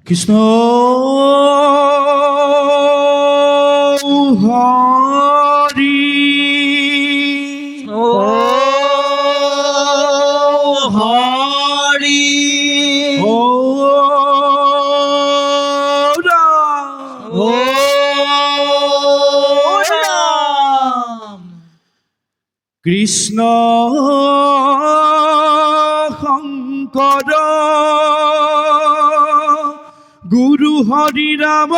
কৃষ্ণ হৰি হৰি ও ৰাম ও ৰাম কৃষ্ণ শংকৰ গুৰু হৰি ৰাম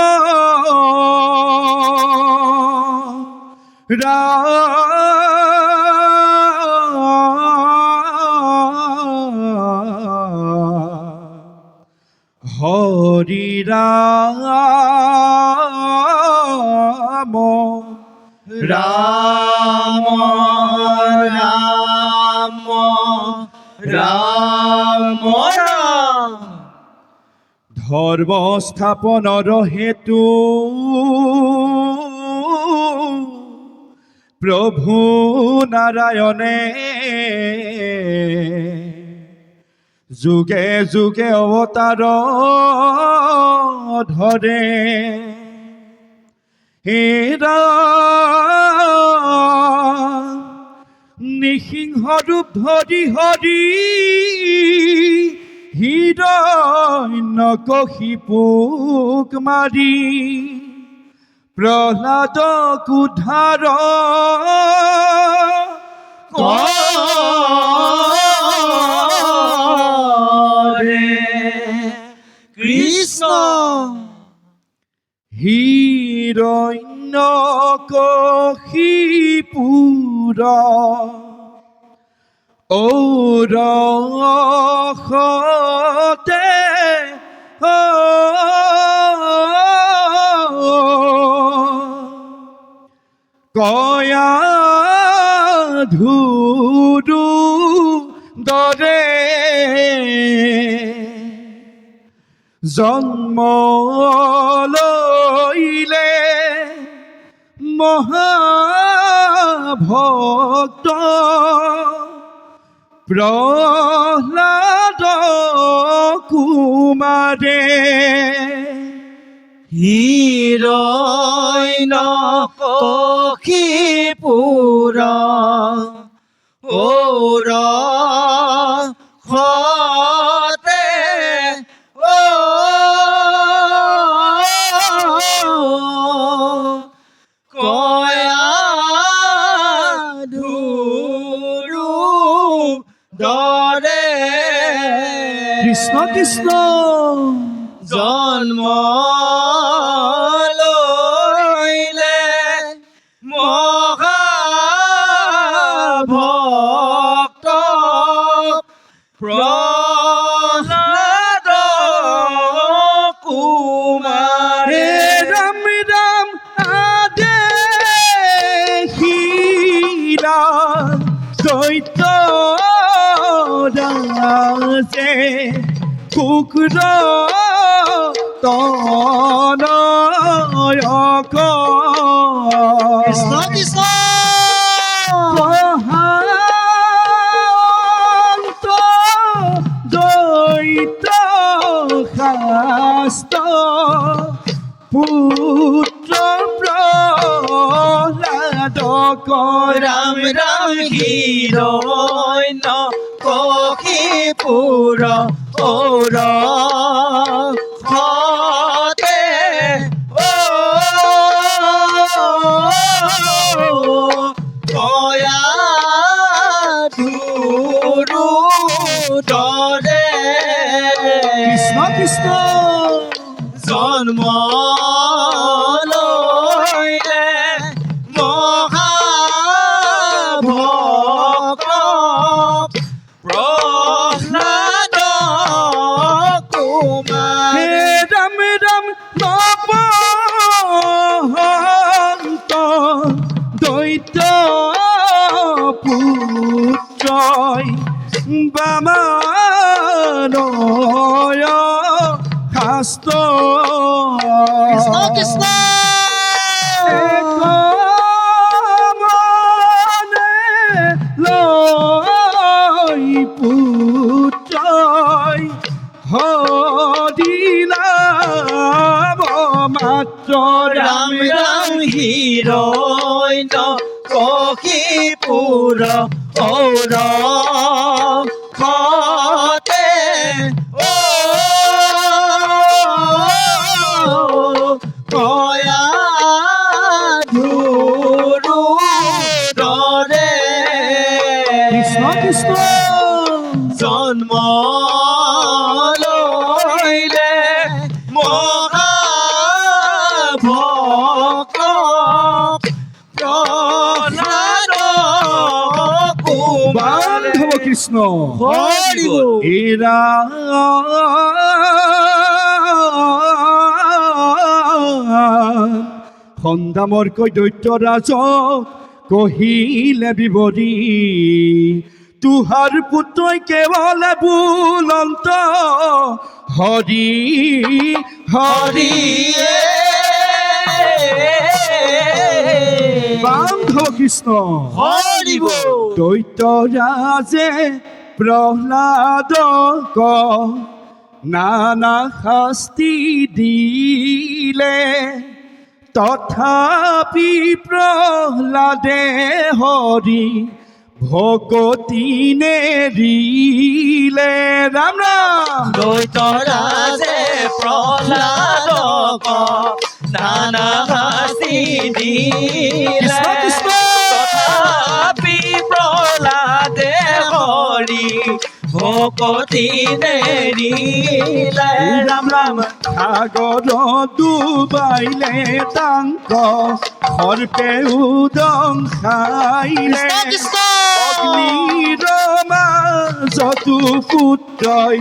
হৰি ৰাম ৰাম ৰাম ৰাম ৰাম ধৰ্ম স্থাপনৰ হেতু প্ৰভু নাৰায়ণে যুগে যুগে অৱতাৰ ধৰে হেৰা নিসিংহ ৰূপ ধৰি হৰি হিৰণ্যকশিপুক মাৰি প্ৰহ্লাদক উদ্ধাৰ কৰে কৃষ্ণ হিৰণ্যকশিপুৰ ঔৰসতে কয়া ধুৰু দৰে জন্ম লৈলে মহাভক্ত প্ৰহ্লাদ কুমাৰে হিৰণ্যকশিপুৰ ঔৰসতে কয়া ধুৰু দৰে কৃষ্ণ কৃষ্ণ জন্ম লৈলে মহাভক্ত প্ৰহ্লাদ কুমাৰে ৰাম ৰাম আদেশিলা দৈত্য ৰাজে কুকুৰ তনয়ক কৃষ্ণ কৃষ্ণ প্ৰশান্ত দৈত্য শাস্ত্ৰ পুত্ৰ প্ৰহ্লাদক ৰাম ৰাম হিৰণ্যকশিপুৰ ঔৰসতে কয়া ধুৰু দৰে কৃষ্ণ কৃষ্ণ জন্ম লৈলে মহাভক্ত প্ৰহ্লাদ কুমাৰে হে ৰাম ৰাম নপহন্ত দৈত্য পুত্ৰই বামানয় শাস্ত্ৰ কৃষ্ণ কৃষ্ণ পুত্ৰই হদিনা খতে ও কয়া ধুরু দরে কৃষ্ণ কৃষ্ণ জন্ম লইলে মহাভক্ত প্রহ্লাদ কুমার বান্ধব কৃষ্ণ হরি বল। এরা সন্দামৰ কৈ দৈত্য ৰাজক কহিলে বিৱৰি তুহাৰ পুত্ৰই কেৱল বুলন্ত হৰি হৰি বান্ধৱ কৃষ্ণ হৰি বল। দৈত্য ৰাজে প্ৰহ্লাদক নানা শাস্তি দিলে তথাপি প্ৰহ্লাদে হৰি ভকতি নেৰিলে ৰাম ৰাম দৈতৰাজে প্ৰহ্লাদক নানা শাস্তি দিলে কৃষ্ণ কৃষ্ণ তথাপি প্ৰহ্লাদে হৰি ভকতি নেৰিলে ৰাম ৰাম সাগৰ ডুবাইলে তাংক সৰ্পে উদং খাইলে অগ্নিৰ মাজতো পুত্ৰই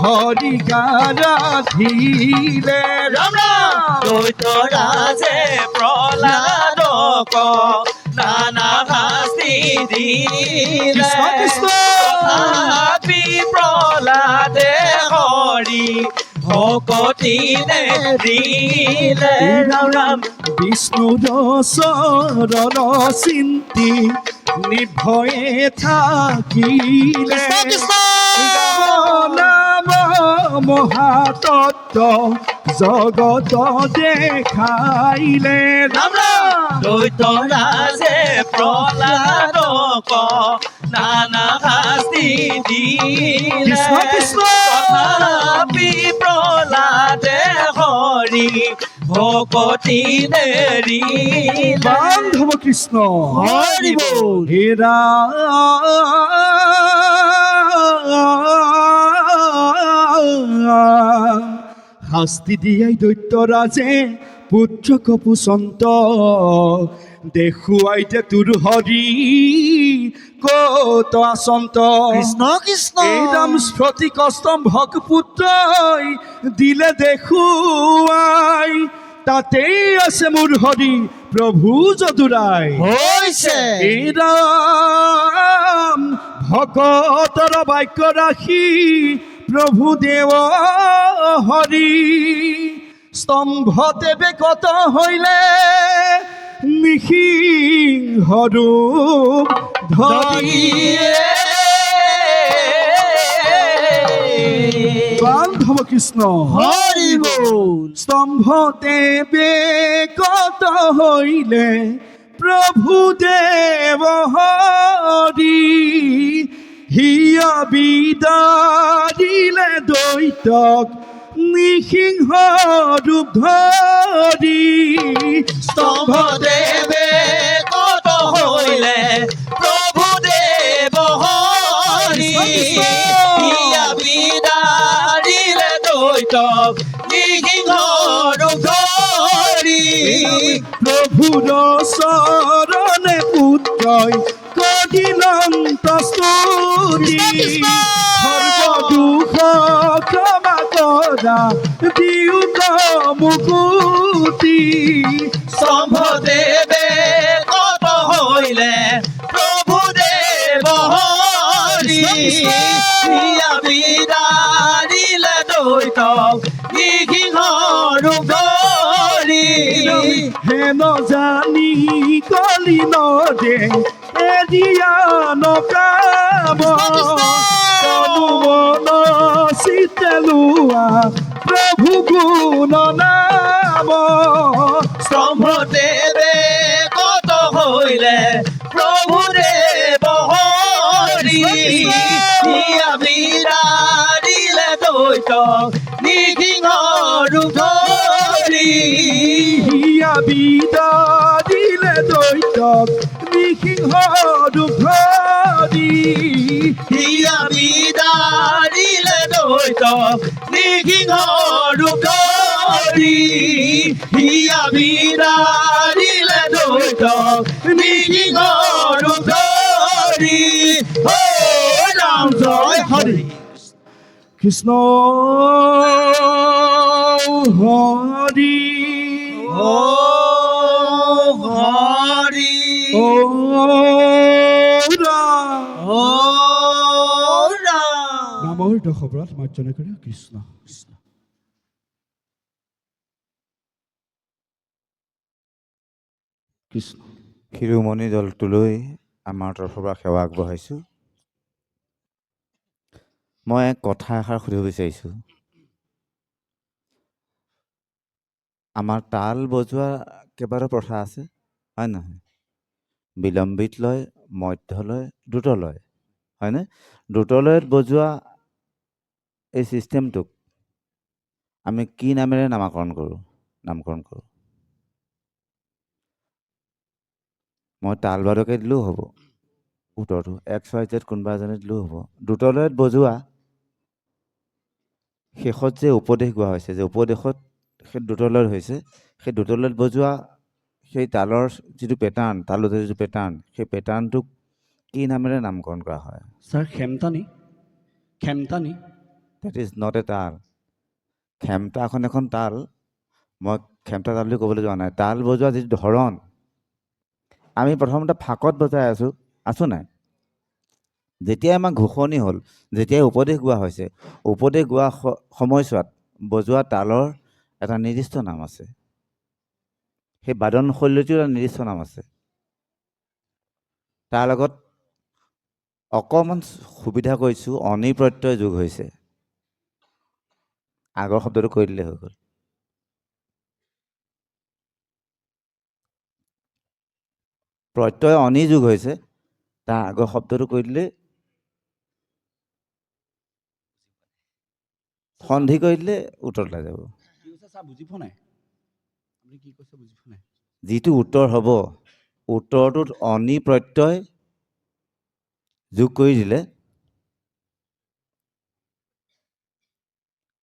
হৰি গাৰাধিলে ৰাম ৰাম দৈতৰাজে প্ৰহ্লাদক নানা শাস্তি দিলে কৃষ্ণ কৃষ্ণ তথাপি প্ৰহ্লাদে হৰি ভকতি নেৰিলে ৰাম ৰাম বিষ্ণুৰ চৰণ চিন্তি নিৰ্ভয়ে থাকিলে নাম মহাতত্ব জগত দেখাইলে ৰাম ৰাম দৈতৰাজে প্ৰহ্লাদক নানা শাস্তি দিলে কৃষ্ণ কৃষ্ণ তথাপি প্ৰহ্লাদে হৰি ভকতি নেৰিলে বান্ধৱ কৃষ্ণ হৰি বল। হেৰা শাস্তি দিয়াই দৈত্যৰাজে পুত্ৰক পুচন্ত দেখুৱাইতে তোৰ হৰি কত আচন্ত কৃষ্ণ এইৰাম স্ফৃতি কষ্টম ভক পুত্ৰই দিলে দেখুৱাই তাতেই আছে মোৰ হৰি প্ৰভু যদুৰাই হৈছে এইৰাম ভকতৰ বাক্য ৰাখি প্ৰভু দেৱ হৰি স্তম্ভতে বেকত হইলে নিসিংহ ৰূপ ধৰি বান্ধৱ কৃষ্ণ হৰি বল। স্তম্ভতে বেকত হইলে প্ৰভু দেৱ হৰি হিয়া বিদাৰিলে দৈত্যক নিসিংহ ৰূপ ধৰি স্তম্ভদেৱে কত হইলে প্ৰভু দেৱ হৰি হিয়া বিদাৰিলে দৈত্যক নিসিংহ ৰূপ ধৰি প্ৰভুৰ চৰণে পুত্ৰই কদিনন্ত স্তুতি সৰ্বদুখ ক্ষমা কৰা দিউক মুকুতি স্তম্ভদেৱে কত হইলে প্ৰভু দেৱ হৰি হিয়া বিদাৰিলে দৈত্যক নিসিংহ ৰূপ ধৰি হেন জানি কলি নদে এদিয়া নকাব কলু মন চিতে লোৱা প্ৰভু গুণ নাম স্তম্ভদেৱে কত হইলে প্ৰভু দেৱ নিসিংহ ৰূপ ধৰি হিয়া বিদাৰিলে দৈত্যক নিসিংহ ৰূপ ধৰি হিয়া বিদাৰিলে দৈত নিসিংহ ৰূপ ধৰি হিয়া বিদাৰিলে দৈত নিসিংহ ৰূপ ধৰি ঐ ৰাম জয় হৰি কৃষ্ণ হৰি ও হৰি ও ৰাম ও ৰাম নামৰ দশব্ৰত মাৰ্জনা কৰি কৃষ্ণ কৃষ্ণ কৃষ্ণ শিৰোমণি দলটোলৈ আমাৰ তৰফৰ পৰা সেৱা আগবঢ়াইছোঁ। মই এক কথা এষাৰ সুধিব বিচাৰিছোঁ। আমাৰ তাল বজোৱা কেইবাটাও প্ৰথা আছে, হয় নহয়? বিলম্বিত লয়, মধ্য লয়, দ্ৰুত লয়, হয়নে? দ্ৰুতলয়ত বজোৱা এই ছিষ্টেমটোক আমি কি নামেৰে নামকৰণ কৰোঁ? মই তালবাদকে দিলেও হ'ব, উত্তৰটো XYZ কোনোবা এজনে দিলেও হ'ব। দ্ৰুতলয়ত বজোৱা শেষত যে উপদেশ গোৱা হৈছে, যে উপদেশত সেই দ্ৰুতলয়ত হৈছে, সেই দ্ৰুতলয়ত বজোৱা সেই তালৰ যিটো পেটাৰ্ণ, তালৰ যিটো পেটাৰ্ণ, সেই পেটাৰ্ণটোক কি নামেৰে নামকৰণ কৰা হয়? ছাৰ খেমটানি ডেট ইজ নট এ তাল। খেমটাখন এখন তাল, মই খেমটা তাল বুলি ক'বলৈ যোৱা নাই। তাল বজোৱা যিটো ধৰণ, আমি প্ৰথমতে ফাকত বজাই আছো নাই? যেতিয়াই আমাৰ ঘোষণি হ'ল, যেতিয়াই উপদেশ গোৱা হৈছে, উপদেশ গোৱা সময়ছোৱাত বজোৱা তালৰ এটা নিৰ্দিষ্ট নাম আছে, সেই বাদন শৈলীটোৰ এটা নিৰ্দিষ্ট নাম আছে। তাৰ লগত অকণমান সুবিধা কৰিছোঁ, অনি প্ৰত্যয় যোগ হৈছে। আগৰ শব্দটো কৈ দিলে হৈ গ'ল। প্ৰত্যয় অনি যোগ হৈছে, তাৰ আগৰ শব্দটো কৈ দিলে, সন্ধি কৰি দিলে উত্তৰ ওলাই যাব। বুজি পোৱা নাই, আপুনি কি কৈছে বুজি পোৱা নাই। যিটো উত্তৰ হ'ব, উত্তৰটোত অনি প্ৰত্যয় যোগ কৰি দিলে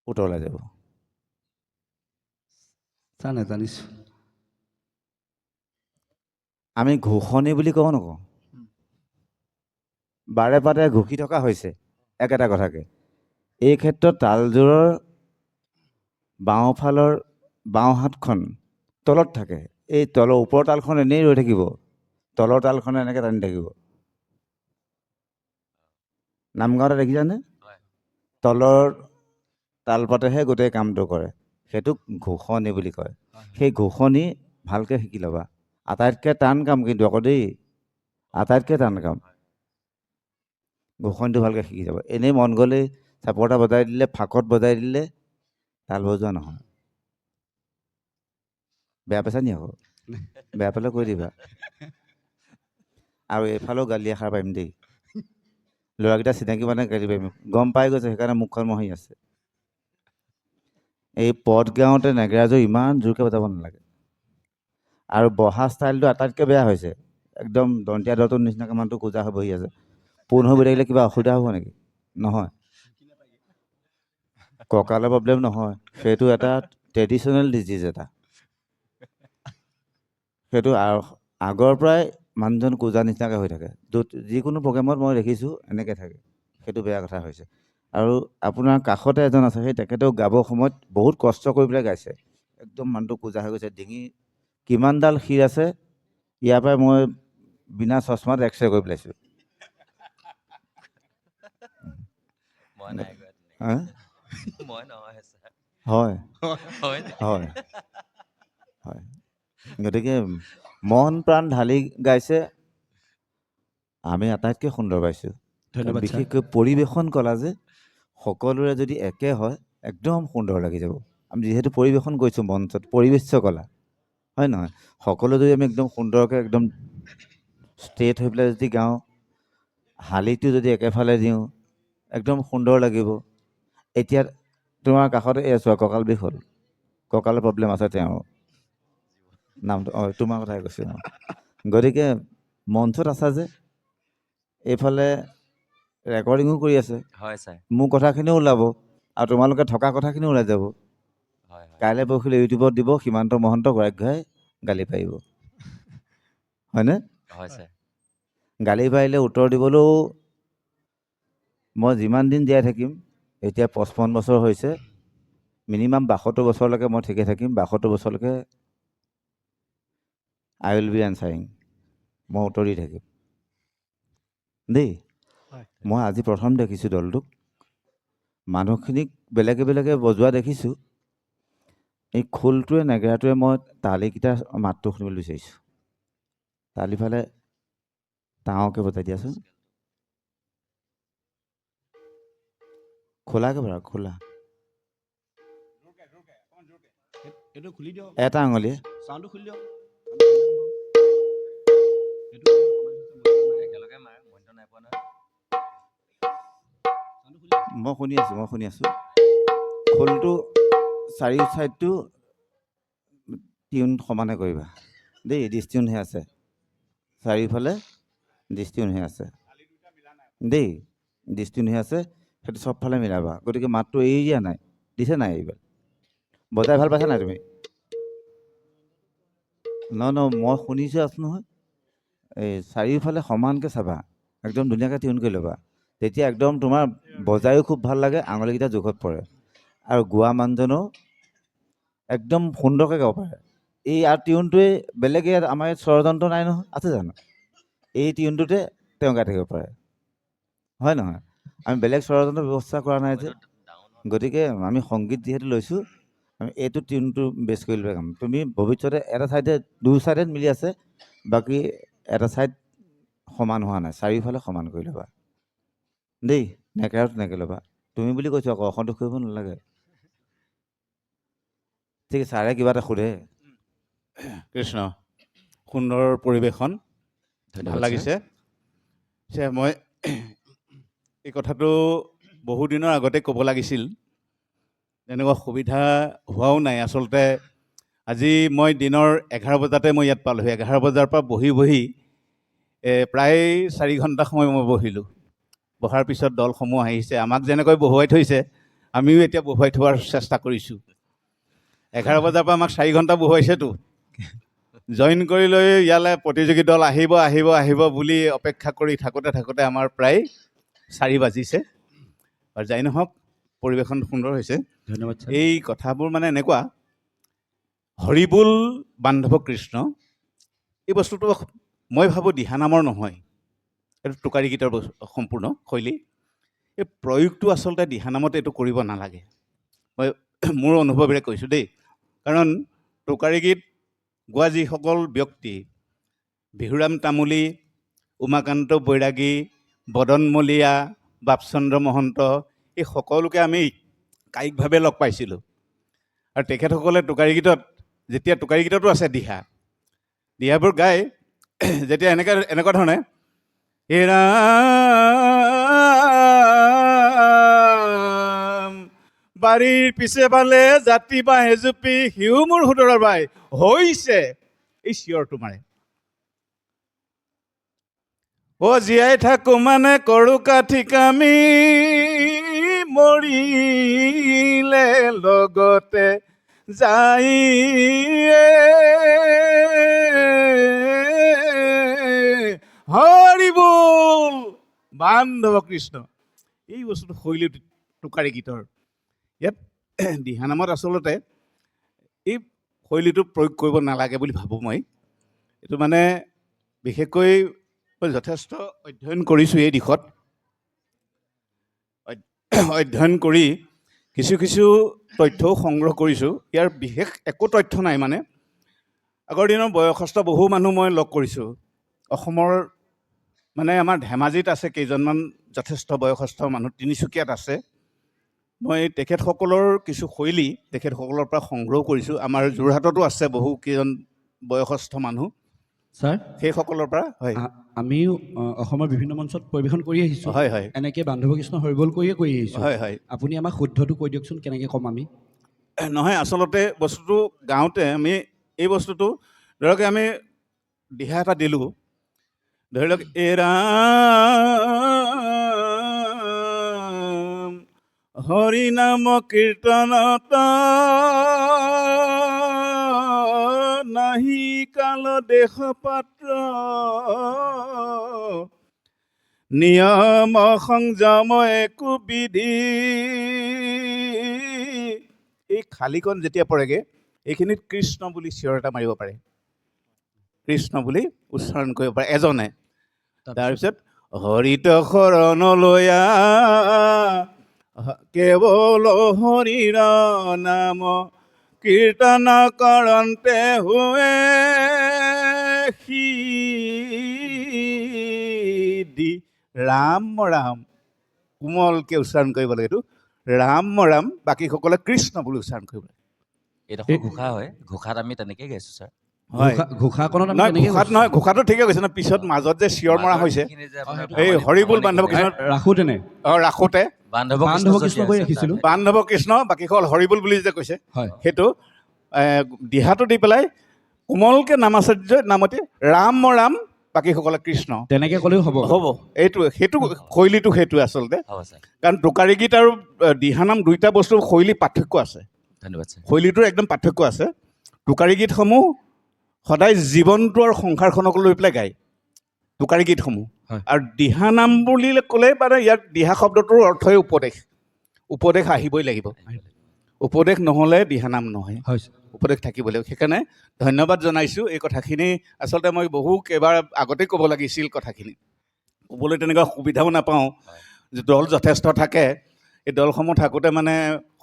উত্তৰ ওলাই যাব। ছাৰ নাজানিছোঁ। আমি ঘোষণি বুলি কওঁ নকওঁ? বাৰে বাৰে ঘোষি থকা হৈছে একেটা কথাকে। এই ক্ষেত্ৰত তালযোৰৰ বাওঁফালৰ বাওঁ হাতখন তলত থাকে, এই তলৰ ওপৰৰ তালখন এনেই ৰৈ থাকিব, তলৰ তালখনে এনেকৈ টানি থাকিব। নাম গাওঁতে দেখিছানে? তলৰ তালপাতেহে গোটেই কামটো কৰে, সেইটোক ঘোষণি বুলি কয়। সেই ঘোষণি ভালকৈ শিকি ল'বা। আটাইতকৈ টান কাম কিন্তু আকৌ দেই, আটাইতকৈ টান কাম। ঘোষণিটো ভালকৈ শিকি যাব। এনেই মন গ'লেই চাপৰটা বজাই দিলে, ফাকত বজাই দিলে তাল বজোৱা নহয়। বেয়া পাইছা নি আকৌ? বেয়া পালে কৈ দিবা। আৰু এইফালেও গালি এষাৰ পাৰিম দেই, ল'ৰাকেইটা চিনাকি মানে গালি পাৰিম, গম পাই গৈছে, সেইকাৰণে মুখখন মহি আছে। এই পদ গাওঁতে নেগেৰাযোৰ ইমান জোৰকৈ বজাব নালাগে। আৰু বহা ষ্টাইলটো আটাইতকৈ বেয়া হৈছে, একদম দন্তীয়া দলটোৰ নিচিনাকৈ মানুহটো কোজা হৈ বহি আছে। পোন হৈ বহি থাকিলে কিবা অসুবিধা হ'ব নেকি? নহয়, কঁকালৰ প্ৰব্লেম নহয়, সেইটো এটা ট্ৰেডিশ্যনেল ডিজিজ এটা। সেইটো আগৰ পৰাই মানুহজন কোজা নিচিনাকৈ হৈ থাকে, যিকোনো প্ৰগ্ৰেমত মই দেখিছোঁ এনেকৈ থাকে। সেইটো বেয়া কথা হৈছে। আৰু আপোনাৰ কাষতে এজন আছে, সেই তেখেতেও গাবৰ সময়ত বহুত কষ্ট কৰি পেলাই গাইছে, একদম মানুহটো কোজা হৈ গৈছে। ডিঙি কিমানডাল শিৰ আছে, ইয়াৰ পৰাই মই বিনা চশমাত এক্সৰে কৰি পেলাইছোঁ। হয় হয় হয়। গতিকে মন প্ৰাণ ঢালি গাইছে, আমি আটাইতকৈ সুন্দৰ পাইছোঁ। ধন্যবাদ ছাৰ। বিশেষকৈ পৰিৱেশন কলা যে সকলোৰে যদি একে হয় একদম সুন্দৰ লাগি যাব। আমি যিহেতু পৰিৱেশন কৰিছোঁ মঞ্চত, পৰিৱেশ্য কলা, হয় নহয়? সকলো যদি আমি একদম সুন্দৰকৈ একদম ষ্ট্ৰেইট হৈ পেলাই যদি গাওঁ, শালিটো যদি একেফালে দিওঁ, একদম সুন্দৰ লাগিব। এতিয়া তোমাৰ কাষতে এই চোৱা কঁকাল বিষ হ'ল, কঁকালৰ প্ৰব্লেম আছে তেওঁৰ নামটো তোমাৰ কথাই কৈছোঁ গতিকে মঞ্চত আছা যে এইফালে ৰেকৰ্ডিঙো কৰি আছে হয় ছাৰ মোৰ কথাখিনিও ওলাব আৰু তোমালোকে থকা কথাখিনিও ওলাই যাব হয় হয় কাইলৈ পৰহিলৈ ইউটিউবত দিব সীমান্ত মহন্ত গৰাকীয়ে গালি পাৰিব হয়নে হয় ছাৰ গালি পাৰিলে উত্তৰ দিবলৈও মই যিমান দিন জীয়াই থাকিম এতিয়া 55 বছৰ হৈছে মিনিমাম 72 বছৰলৈকে মই ঠিকে থাকিম 72 বছৰলৈকে আই উইল বি এনচাৰিং মই উত্তৰ দি থাকিম দেই মই আজি প্ৰথম দেখিছোঁ দলটোক মানুহখিনিক বেলেগে বেলেগে বজোৱা দেখিছোঁ এই খোলটোৱে নেগেৰাটোৱে মই তালিকেইটা মাতটো শুনিবলৈ বিচাৰিছোঁ তালিফালে ডাঙৰকৈ বজাই দিয়াচোন খোলাকৈ বাৰু খোলা এইটো খুলি দিয়ক এটা আঙুলিয়ে চাউণ্ডটো খুলি দিয়ক একেলগে মাৰে মইতো নাই পোৱা নহয় মই শুনি আছোঁ খোলটো চাৰিও ছাইডটো টিউন সমানে কৰিবা দেই ডিষ্টিউন হৈ আছে চাৰিওফালে ডিষ্টিউন হৈ আছে দেই ডিষ্টিউন হৈ আছে সেইটো চবফালে মিলাবা গতিকে মাতটো এৰি দিয়া নাই দিছে নাই এইবাৰ বজাই ভাল পাইছা নাই তুমি মই শুনিছোঁ আছোঁ নহয় এই চাৰিওফালে সমানকৈ চাবা একদম ধুনীয়াকৈ টিউন কৰি ল'বা তেতিয়া একদম তোমাৰ বজায়ো খুব ভাল লাগে আঙুলিকেইটা জোখত পৰে আৰু গোৱা মানুহজনো একদম সুন্দৰকৈ গাব পাৰে এই আৰু টিউনটোৱে বেলেগ ইয়াত আমাৰ ইয়াত স্বৰযন্ত্ৰ নাই নহয় আছে জানো এই টিউনটোতে তেওঁ গাই থাকিব পাৰে হয় নহয় আমি বেলেগ স্বৰযন্ত্ৰ ব্যৱস্থা কৰা নাই যে গতিকে আমি সংগীত যিহেতু লৈছোঁ আমি এইটো টিউনটো বেছ কৰি ল'ব কাম তুমি ভৱিষ্যতে এটা ছাইডে দুই ছাইডে মিলি আছে বাকী এটা ছাইড সমান হোৱা নাই চাৰিওফালে সমান কৰি ল'বা দেই নেকেৰাটো তেনেকৈ ল'বা তুমি বুলি কৈছোঁ আকৌ অসন্তোষ কৰিব নালাগে ঠিক আছে ছাৰে কিবা এটা সোধে কৃষ্ণ সুন্দৰ পৰিৱেশন ভাল লাগিছে মই এই কথাটো বহুদিনৰ আগতে ক'ব লাগিছিল এনেকুৱা সুবিধা হোৱাও নাই আচলতে আজি মই দিনৰ 11 বজাতে মই ইয়াত পালোঁহি 11 বজাৰ পৰা বহি প্ৰায় 4 ঘণ্টা সময় মই বহিলোঁ বহাৰ পিছত দলসমূহ আহিছে আমাক যেনেকৈ বহুৱাই থৈছে আমিও এতিয়া বহুৱাই থোৱাৰ চেষ্টা কৰিছোঁ 11 বজাৰ পৰা আমাক 4 ঘণ্টা বহুৱাইছেতো জইন কৰি লৈ ইয়ালৈ প্ৰতিযোগী দল আহিব বুলি অপেক্ষা কৰি থাকোঁতে আমাৰ প্ৰায় 4 বাজিছে আৰু যাই নহওক পৰিৱেশন সুন্দৰ হৈছে ধন্যবাদ এই কথাবোৰ মানে এনেকুৱা হৰিবোল বান্ধৱ কৃষ্ণ এই বস্তুটো মই ভাবোঁ দিহানামৰ নহয় এইটো টোকাৰী গীতৰ সম্পূৰ্ণ শৈলী এই প্ৰয়োগটো আচলতে দিহানামত এইটো কৰিব নালাগে মই মোৰ অনুভৱেৰে কৈছোঁ দেই কাৰণ টোকাৰী গীত গোৱা যিসকল ব্যক্তি বিহুৰাম তামুলী উমাকান্ত বৈৰাগী বদন মলীয়া বাপচন্দ্ৰ মহন্ত এই সকলোকে আমি কায়িকভাৱে লগ পাইছিলোঁ আৰু তেখেতসকলে টোকাৰী গীতত যেতিয়া টোকাৰী গীততো আছে দিহাবোৰ গাই যেতিয়া এনেকুৱা ধৰণে হে ৰাম বাৰীৰ পিছে ফালে জাতি বাঁহে জুপি সিও মোৰ সোঁতৰৰ বাই হৈছে এই চিঞৰটো মাৰে জীয়াই থাকো মানে কৰো কাঠি কামি মৰিলে লগতে যাই হৰি বল বান্ধৱ কৃষ্ণ এই বস্তুটো শৈলী টোকাৰী গীতৰ ইয়াত দিহানামত আচলতে এই শৈলীটো প্ৰয়োগ কৰিব নালাগে বুলি ভাবোঁ মই এইটো মানে বিশেষকৈ মই যথেষ্ট অধ্যয়ন কৰিছোঁ এই দিশত অধ্যয়ন কৰি কিছু তথ্যও সংগ্ৰহ কৰিছোঁ ইয়াৰ বিশেষ একো তথ্য নাই মানে আগৰ দিনৰ বয়সস্থ বহু মানুহ মই লগ কৰিছোঁ অসমৰ মানে আমাৰ ধেমাজিত আছে কেইজনমান যথেষ্ট বয়সস্থ মানুহ তিনিচুকীয়াত আছে মই তেখেতসকলৰ কিছু শৈলী তেখেতসকলৰ পৰা সংগ্ৰহ কৰিছোঁ আমাৰ যোৰহাটতো আছে বহু কেইজন বয়সস্থ মানুহ ছাৰ সেইসকলৰ পৰা হয় আমি অসমৰ বিভিন্ন মঞ্চত পৰিৱেশন কৰি আহিছোঁ হয় হয় এনেকৈ বান্ধৱ কৃষ্ণ হৰিবোল কৰিয়ে কৰি আহিছোঁ হয় হয় আপুনি আমাক শুদ্ধটো কৈ দিয়কচোন কেনেকৈ ক'ম আমি নহয় আচলতে বস্তুটো গাওঁতে আমি এই বস্তুটো ধৰক আমি দিহা এটা দিলোঁ ধৰি লওক এৰাম হৰি নাম কীৰ্তনত নাহি কাল দেশ পাত্ৰ নিয়ম সংযম একো বিধি এই খালীকণ যেতিয়া পৰেগৈ এইখিনিত কৃষ্ণ বুলি চিঞৰ এটা মাৰিব পাৰে কৃষ্ণ বুলি উচ্চাৰণ কৰিব পাৰে এজনে তাৰপিছত হৰিত শৰণ লৈয়া কেৱল হৰিৰ নাম কীৰ্তন কৰন্তে হুৱে সিদ্ধি ৰাম ৰাম কোমলকৈ উচ্চাৰণ কৰিব লাগে এইটো ৰাম ৰাম বাকীসকলে কৃষ্ণ বুলি উচ্চাৰণ কৰিব লাগে এইডোখৰ ঘোষা হয় ঘোষাত আমি তেনেকেই গাইছোঁ ছাৰ হয় ঘোষাকণত আমি নহয় কেনেকৈ ঘোষাত নহয় ঘোষাটো ঠিকে কৈছে ন পিছত মাজত যে চিঞৰ মৰা হৈছে মাজৰখিনি যে আপোনাৰ এই হৰিবোল বান্ধৱ কৃষ্ণ ৰাখোঁতেনে ৰাখোঁতে বান্ধৱ বান্ধৱ কৃষ্ণ কৃষ্ণ কৰি ৰাখিছিলোঁ বান্ধৱ কৃষ্ণ বাকীসকল হৰিবোল বুলি যে কৈছে হয় সেইটো দিহাটো দি পেলাই কোমলকৈ নামাচাৰ্য নামতি ৰাম ৰাম বাকীসকলে কৃষ্ণ তেনেকৈ ক'লেও হ'ব হ'ব এইটো সেইটো শৈলীটো সেইটোৱে আচলতে হ'ব ছাৰ কাৰণ টোকাৰী গীত আৰু দিহানাম দুইটা বস্তুৰ শৈলী পাৰ্থক্য আছে ধন্যবাদ ছাৰ শৈলীটোৰ একদম পাৰ্থক্য আছে টোকাৰী গীতসমূহ সদায় জীৱনটো আৰু সংসাৰখনক লৈ পেলাই গায় টোকাৰী গীতসমূহ হয়। আৰু দিহানাম বুলি ক'লে মানে ইয়াত দিহা শব্দটোৰ অৰ্থই উপদেশ উপদেশ আহিবই লাগিব উপদেশ নহ'লে দিহানাম নহয় হয় উপদেশ থাকিব লাগিব সেইকাৰণে ধন্যবাদ জনাইছোঁ এই কথাখিনি আচলতে মই বহু কেইবাৰ আগতেই ক'ব লাগিছিল কথাখিনি ক'বলৈ তেনেকুৱা সুবিধাও নাপাওঁ যে দল যথেষ্ট থাকে এই দলসমূহ থাকোঁতে মানে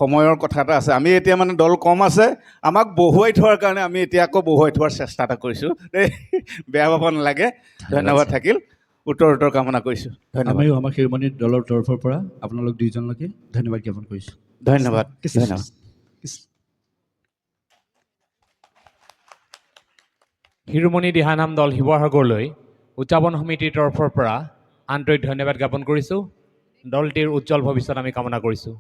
সময়ৰ কথা এটা আছে আমি এতিয়া মানে দল কম আছে আমাক বহুৱাই থোৱাৰ কাৰণে আমি এতিয়া আকৌ বহুৱাই থোৱাৰ চেষ্টা এটা কৰিছোঁ দেই বেয়া পাব নালাগে ধন্যবাদ থাকিল উত্তৰ কামনা কৰিছোঁ ধন্যবাদ আমিও আমাৰ শিৰোমণি দলৰ তৰফৰ পৰা আপোনালোক দুইজনলৈকে ধন্যবাদ জ্ঞাপন কৰিছোঁ ধন্যবাদ ধন্যবাদ শিৰোমণি দিহানাম দল শিৱসাগৰলৈ উদযাপন সমিতিৰ তৰফৰ পৰা আন্তৰিক ধন্যবাদ জ্ঞাপন কৰিছোঁ দলটিৰ উজ্জ্বল ভৱিষ্যত আমি কামনা কৰিছোঁ